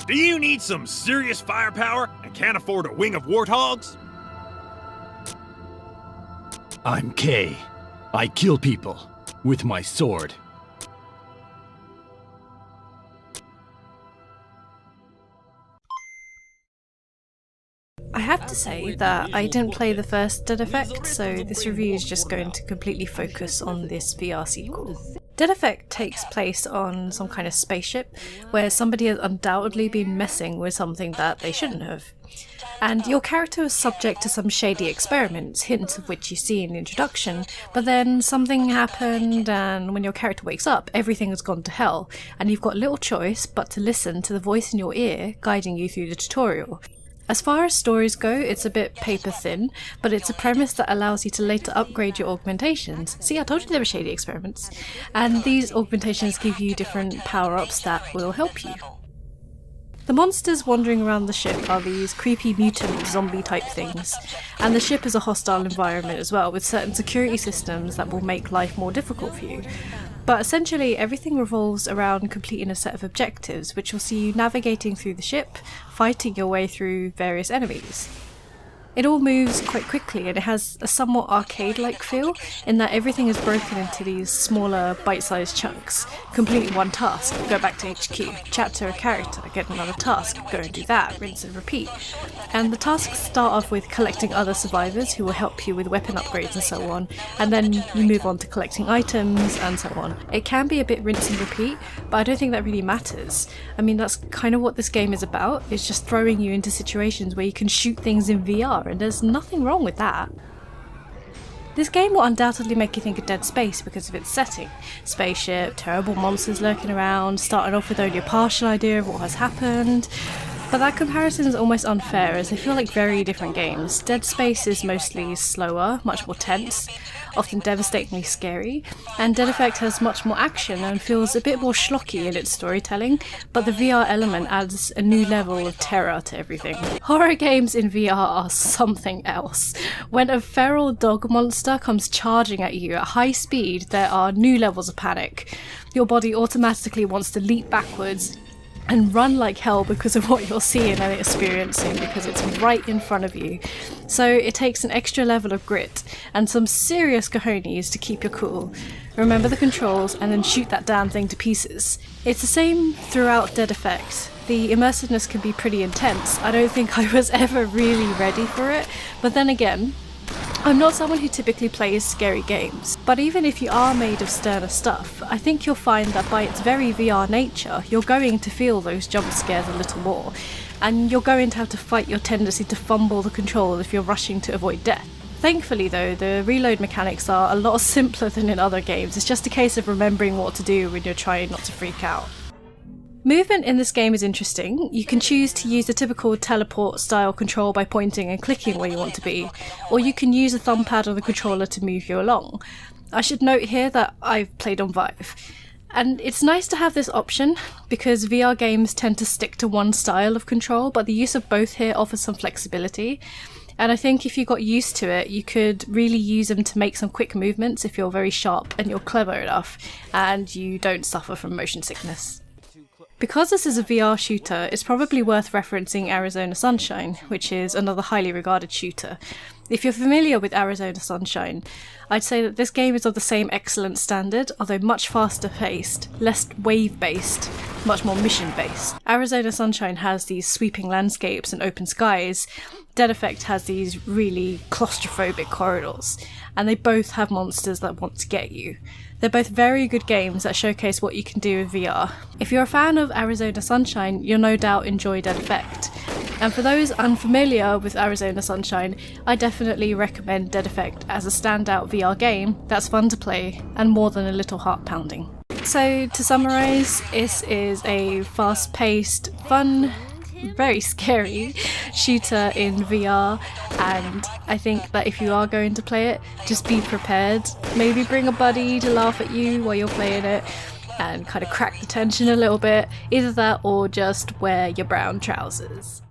Do you need some serious firepower and can't afford a wing of warthogs? I'm Kay. I kill people with my sword. I have to say that I didn't play the first Dead Effect, so this review is just going to completely focus on this VR sequel. Dead Effect takes place on some kind of spaceship where somebody has undoubtedly been messing with something that they shouldn't have. And your character is subject to some shady experiments, hints of which you see in the introduction, but then something happened and when your character wakes up, everything has gone to hell, and you've got little choice but to listen to the voice in your ear guiding you through the tutorial. As far as stories go, it's a bit paper thin, but it's a premise that allows you to later upgrade your augmentations. See, I told you there were shady experiments. And these augmentations give you different power-ups that will help you. The monsters wandering around the ship are these creepy mutant zombie type things, and the ship is a hostile environment as well, with certain security systems that will make life more difficult for you. But essentially everything revolves around completing a set of objectives, which will see you navigating through the ship, fighting your way through various enemies. It all moves quite quickly and it has a somewhat arcade-like feel in that everything is broken into these smaller bite-sized chunks. Complete one task, go back to HQ, chat to a character, get another task, go and do that, rinse and repeat. And the tasks start off with collecting other survivors who will help you with weapon upgrades and so on, and then you move on to collecting items and so on. It can be a bit rinse and repeat, but I don't think that really matters. I mean, that's kind of what this game is about, it's just throwing you into situations where you can shoot things in VR, and there's nothing wrong with that. This game will undoubtedly make you think of Dead Space because of its setting. Spaceship, terrible monsters lurking around, starting off with only a partial idea of what has happened. But that comparison is almost unfair as they feel like very different games. Dead Space is mostly slower, much more tense, often devastatingly scary, and Dead Effect has much more action and feels a bit more schlocky in its storytelling, but the VR element adds a new level of terror to everything. Horror games in VR are something else. When a feral dog monster comes charging at you at high speed, there are new levels of panic. Your body automatically wants to leap backwards and run like hell because of what you're seeing and experiencing, because it's right in front of you. So it takes an extra level of grit and some serious cojones to keep your cool. Remember the controls and then shoot that damn thing to pieces. It's the same throughout Dead Effect. The immersiveness can be pretty intense. I don't think I was ever really ready for it, but then again, I'm not someone who typically plays scary games, but even if you are made of sterner stuff, I think you'll find that by its very VR nature, you're going to feel those jump scares a little more, and you're going to have to fight your tendency to fumble the control if you're rushing to avoid death. Thankfully though, the reload mechanics are a lot simpler than in other games. It's just a case of remembering what to do when you're trying not to freak out. Movement in this game is interesting. You can choose to use the typical teleport style control by pointing and clicking where you want to be, or you can use a thumb pad on the controller to move you along. I should note here that I've played on Vive, and it's nice to have this option because VR games tend to stick to one style of control, but the use of both here offers some flexibility. And I think if you got used to it, you could really use them to make some quick movements if you're very sharp and you're clever enough, and you don't suffer from motion sickness. Because this is a VR shooter, it's probably worth referencing Arizona Sunshine, which is another highly regarded shooter. If you're familiar with Arizona Sunshine, I'd say that this game is of the same excellent standard, although much faster paced, less wave based, much more mission based. Arizona Sunshine has these sweeping landscapes and open skies. Dead Effect has these really claustrophobic corridors, and they both have monsters that want to get you. They're both very good games that showcase what you can do with VR. If you're a fan of Arizona Sunshine, you'll no doubt enjoy Dead Effect. And for those unfamiliar with Arizona Sunshine, I definitely recommend Dead Effect as a standout VR game that's fun to play and more than a little heart-pounding. So to summarise, this is a fast-paced, fun, very scary shooter in VR, and I think that if you are going to play it, just be prepared. Maybe bring a buddy to laugh at you while you're playing it and kind of crack the tension a little bit. Either that or just wear your brown trousers.